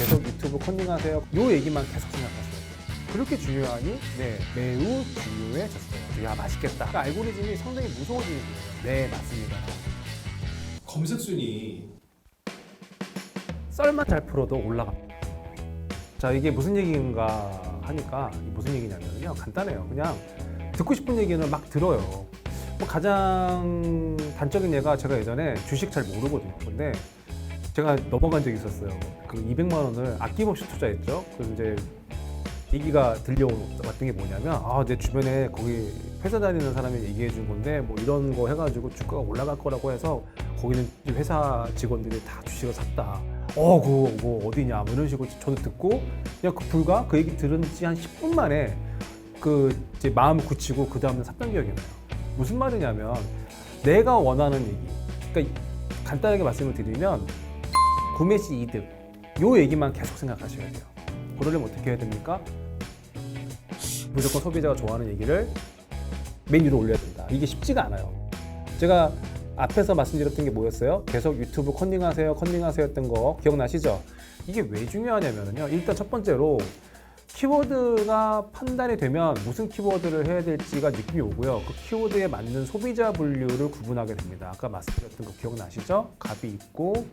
계속 유튜브 컨닝하세요. 요 얘기만 계속 생각하세요. 그렇게 중요하니? 네, 매우 중요해졌어요. 야, 맛있겠다. 그러니까 알고리즘이 상당히 무서워지는 거예요. 네, 맞습니다. 검색 순위 썰만 잘 풀어도 올라갑니다. 자, 이게 무슨 얘기인가 하니까 무슨 얘기냐면요, 간단해요. 그냥 듣고 싶은 얘기는 막 들어요. 뭐 가장 단적인 예가, 제가 예전에 주식 잘 모르거든요. 근데 제가 넘어간 적이 있었어요. 그 200만 원을 아낌없이 투자했죠. 그래서 이제 얘기가 들려왔던 게 뭐냐면, 내 주변에 거기 회사 다니는 사람이 얘기해 준 건데 뭐 이런 거 해가지고 주가가 올라갈 거라고 해서 거기는 회사 직원들이 다 주식을 샀다. 그거 어디냐, 뭐 이런 식으로 저도 듣고 그냥 불과 그 얘기 들은 지 한 10분 만에 그 이제 마음을 굳히고 그 다음에 샀던 기억이 나요. 무슨 말이냐면, 내가 원하는 얘기, 그러니까 간단하게 말씀을 드리면 구매 시 이득, 요 얘기만 계속 생각하셔야 돼요. 그러려면 어떻게 해야 됩니까? 무조건 소비자가 좋아하는 얘기를 맨 위로 올려야 된다. 이게 쉽지가 않아요. 제가 앞에서 말씀드렸던 게 뭐였어요? 계속 유튜브 컨닝하세요 했던 거 기억나시죠? 이게 왜 중요하냐면요, 일단 첫 번째로 키워드가 판단이 되면 무슨 키워드를 해야 될지가 느낌이 오고요. 그 키워드에 맞는 소비자 분류를 구분하게 됩니다. 아까 말씀드렸던 거 기억나시죠? 갑이 있고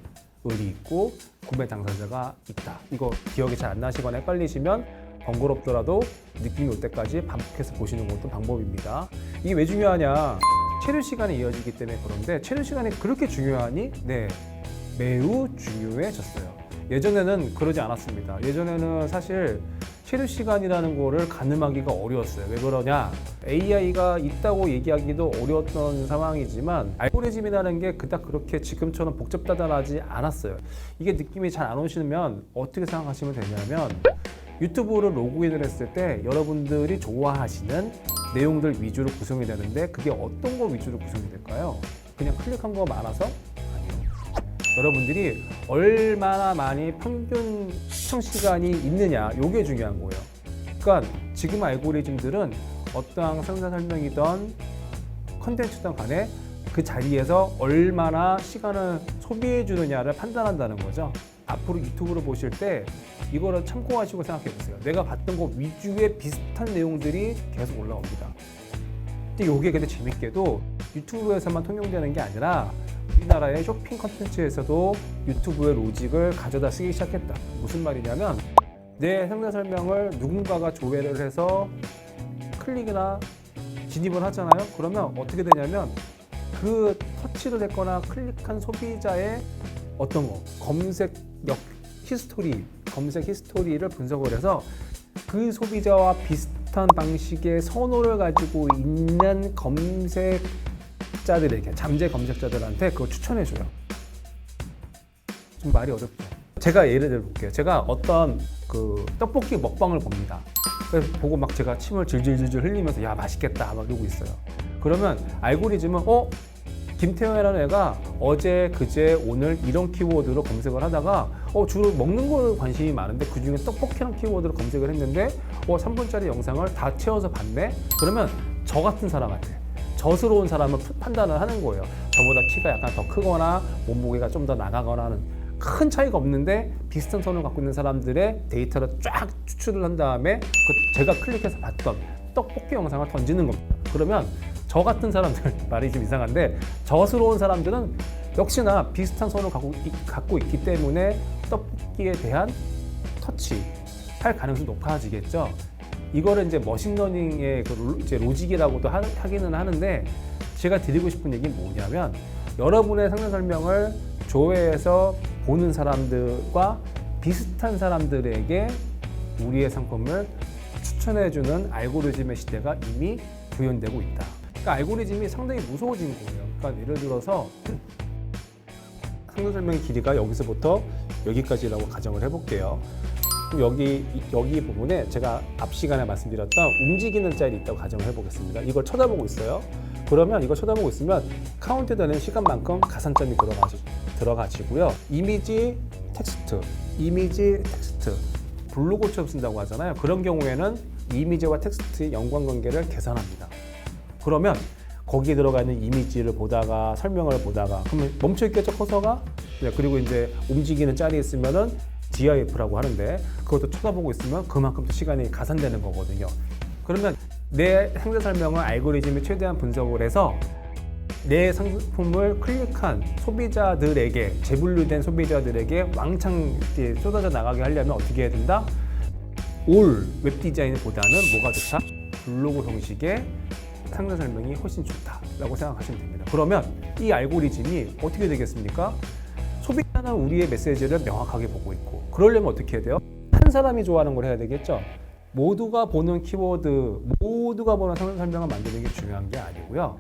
을이 있고 구매 당사자가 있다. 이거 기억이 잘 안 나시거나 헷갈리시면 번거롭더라도 느낌이 올 때까지 반복해서 보시는 것도 방법입니다. 이게 왜 중요하냐? 체류 시간이 이어지기 때문에 그런데, 체류 시간이 그렇게 중요하니? 네, 매우 중요해졌어요. 예전에는 그러지 않았습니다. 예전에는 사실 체류 시간이라는 거를 가늠하기가 어려웠어요. 왜 그러냐? AI가 있다고 얘기하기도 어려웠던 상황이지만 알고리즘이라는 게 그닥 그렇게 지금처럼 복잡다단하지 않았어요. 이게 느낌이 잘 안 오시면 어떻게 생각하시면 되냐면, 유튜브를 로그인을 했을 때 여러분들이 좋아하시는 내용들 위주로 구성이 되는데, 그게 어떤 거 위주로 구성이 될까요? 그냥 클릭한 거 많아서? 아니요. 여러분들이 얼마나 많이 평균 시청 시간이 있느냐, 이게 중요한 거예요. 그러니까 지금 알고리즘들은 어떠한 상세 설명이든 컨텐츠든 간에 그 자리에서 얼마나 시간을 소비해 주느냐를 판단한다는 거죠. 앞으로 유튜브를 보실 때 이거를 참고하시고 생각해 보세요. 내가 봤던 거 위주의 비슷한 내용들이 계속 올라옵니다. 근데 이게 근데 재밌게도 유튜브에서만 통용되는 게 아니라 우리나라의 쇼핑 컨텐츠에서도 유튜브의 로직을 가져다 쓰기 시작했다. 무슨 말이냐면, 내 상세 설명을 누군가가 조회를 해서 클릭이나 진입을 하잖아요. 그러면 어떻게 되냐면, 그 터치를 했거나 클릭한 소비자의 어떤 거, 검색 히스토리를 분석을 해서 그 소비자와 비슷한 방식의 선호를 가지고 있는 검색자들에게, 잠재 검색자들한테 그거 추천해줘요. 좀 말이 어렵죠. 제가 예를 들어 볼게요. 제가 어떤 그 떡볶이 먹방을 봅니다. 그래서 보고 막 제가 침을 질질질질 흘리면서 야, 맛있겠다 막 이러고 있어요. 그러면 알고리즘은 김태형이라는 애가 어제, 그제, 오늘 이런 키워드로 검색을 하다가 주로 먹는 거에 관심이 많은데 그중에 떡볶이란 키워드로 검색을 했는데 3분짜리 영상을 다 채워서 봤네? 그러면 저 같은 사람한테, 저스러운 사람을 판단을 하는 거예요. 저보다 키가 약간 더 크거나 몸무게가 좀 더 나가거나 하는, 큰 차이가 없는데 비슷한 선을 갖고 있는 사람들의 데이터를 쫙 추출을 한 다음에 제가 클릭해서 봤던 떡볶이 영상을 던지는 겁니다. 그러면 저 같은 사람들, 말이 좀 이상한데 저스러운 사람들은 역시나 비슷한 선을 갖고 있기 때문에 떡볶이에 대한 터치할 가능성이 높아지겠죠. 이거를 이제 머신러닝의 이제 로직이라고도 하기는 하는데, 제가 드리고 싶은 얘기는 뭐냐면, 여러분의 상세 설명을 조회해서 보는 사람들과 비슷한 사람들에게 우리의 상품을 추천해주는 알고리즘의 시대가 이미 구현되고 있다. 그러니까 알고리즘이 상당히 무서워진 거예요. 그러니까 예를 들어서 상세 설명의 길이가 여기서부터 여기까지라고 가정을 해볼게요. 여기 부분에 제가 앞 시간에 말씀드렸던 움직이는 짤이 있다고 가정을 해보겠습니다. 이걸 쳐다보고 있어요. 그러면 이걸 쳐다보고 있으면 카운트되는 시간만큼 가산점이 들어가지고요. 이미지, 텍스트, 블로그처럼 쓴다고 하잖아요. 그런 경우에는 이미지와 텍스트의 연관관계를 계산합니다. 그러면 거기에 들어가 있는 이미지를 보다가 설명을 보다가 그러면 멈춰 있겠죠, 커서가? 그리고 이제 움직이는 짤이 있으면은 GIF라고 하는데 그것도 쳐다보고 있으면 그만큼 또 시간이 가산되는 거거든요. 그러면 내 상세 설명을 알고리즘이 최대한 분석을 해서 내 상품을 클릭한 소비자들에게, 재분류된 소비자들에게 왕창 이렇게 쏟아져 나가게 하려면 어떻게 해야 된다? 올 웹디자인보다는 뭐가 좋다? 블로그 형식의 상세 설명이 훨씬 좋다라고 생각하시면 됩니다. 그러면 이 알고리즘이 어떻게 되겠습니까? 소비자는 우리의 메시지를 명확하게 보고 있고, 그러려면 어떻게 해야 돼요? 한 사람이 좋아하는 걸 해야 되겠죠? 모두가 보는 키워드, 모두가 보는 상세 설명을 만드는 게 중요한 게 아니고요.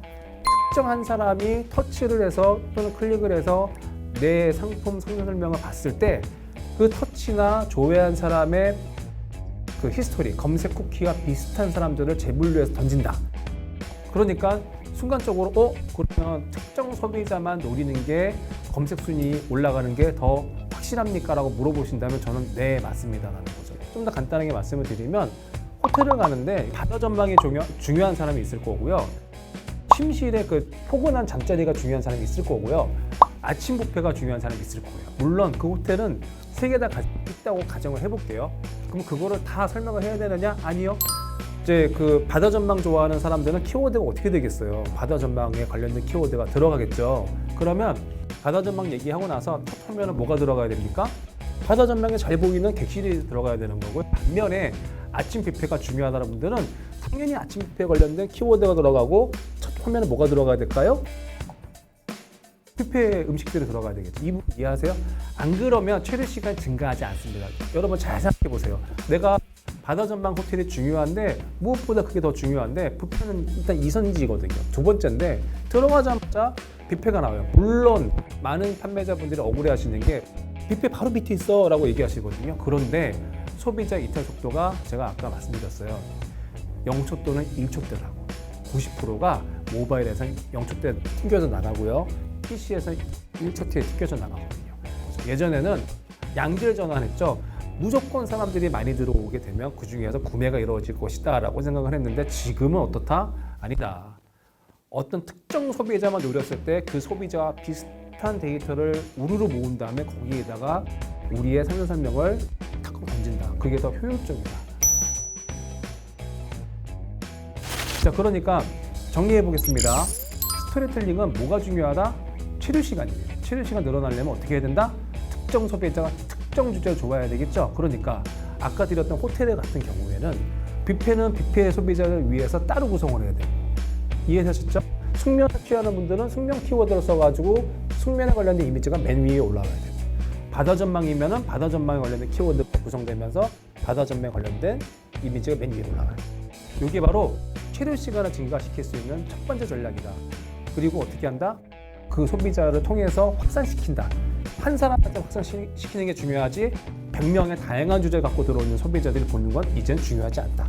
특정한 사람이 터치를 해서 또는 클릭을 해서 내 상품 상세 설명을 봤을 때 그 터치나 조회한 사람의 그 히스토리, 검색 쿠키와 비슷한 사람들을 재분류해서 던진다. 그러니까 순간적으로 그러면 특정 소비자만 노리는 게 검색 순위 올라가는 게 더 확실합니까? 라고 물어보신다면 저는 네, 맞습니다 라는 거죠. 좀 더 간단하게 말씀을 드리면 호텔을 가는데 바다 전망이 중요한 사람이 있을 거고요. 침실에 그 포근한 잠자리가 중요한 사람이 있을 거고요. 아침 뷔페가 중요한 사람이 있을 거예요. 물론 그 호텔은 세 개 다 있다고 가정을 해볼게요. 그럼 그거를 다 설명을 해야 되느냐? 아니요. 이제 그 바다 전망 좋아하는 사람들은 키워드가 어떻게 되겠어요? 바다 전망에 관련된 키워드가 들어가겠죠. 그러면 바다 전망 얘기하고 나서 첫 화면은 뭐가 들어가야 됩니까? 바다 전망에 잘 보이는 객실이 들어가야 되는 거고요. 반면에 아침 뷔페가 중요하다는 분들은 당연히 아침 뷔페에 관련된 키워드가 들어가고 첫 화면에 뭐가 들어가야 될까요? 뷔페 음식들이 들어가야 되겠죠. 이 부분 이해하세요? 안 그러면 최대 시간이 증가하지 않습니다. 여러분 잘 생각해 보세요. 내가 바다 전망 호텔이 중요한데 무엇보다 그게 더 중요한데 뷔페는 일단 이선지거든요. 두 번째인데 들어가자마자 뷔페가 나와요. 물론 많은 판매자분들이 억울해하시는 게 뷔페 바로 밑에 있어 라고 얘기하시거든요. 그런데 소비자 이탈 속도가 제가 아까 말씀드렸어요. 0초 또는 1초대라고. 90%가 모바일에서 0초대 튕겨져 나가고요. PC에서 1초대에 튕겨져 나가거든요. 예전에는 양질 전환했죠. 무조건 사람들이 많이 들어오게 되면 그 중에서 구매가 이루어질 것이다 라고 생각을 했는데 지금은 어떻다? 아니다. 어떤 특정 소비자만 노렸을 때 그 소비자와 비슷한 데이터를 우르르 모은 다음에 거기에다가 우리의 상세 설명을 탁 던진다. 그게 더 효율적이다. 자, 그러니까 정리해 보겠습니다. 스토리텔링은 뭐가 중요하다? 체류 시간이에요. 체류 시간 늘어나려면 어떻게 해야 된다? 특정 소비자가 특정 주제를 좋아해야 되겠죠. 그러니까 아까 드렸던 호텔 같은 경우에는 뷔페는 뷔페 소비자를 위해서 따로 구성을 해야 돼요. 이해되셨죠? 숙면을 취하는 분들은 숙면 키워드를 써가지고 숙면에 관련된 이미지가 맨 위에 올라가야 돼요. 바다 전망이면은 바다 전망에 관련된 키워드가 구성되면서 바다 전망에 관련된 이미지가 맨 위에 올라가요. 이게 바로 체류 시간을 증가시킬 수 있는 첫 번째 전략이다. 그리고 어떻게 한다? 그 소비자를 통해서 확산시킨다. 한 사람한테 확산시키는 게 중요하지 100명의 다양한 주제를 갖고 들어오는 소비자들이 보는 건 이젠 중요하지 않다.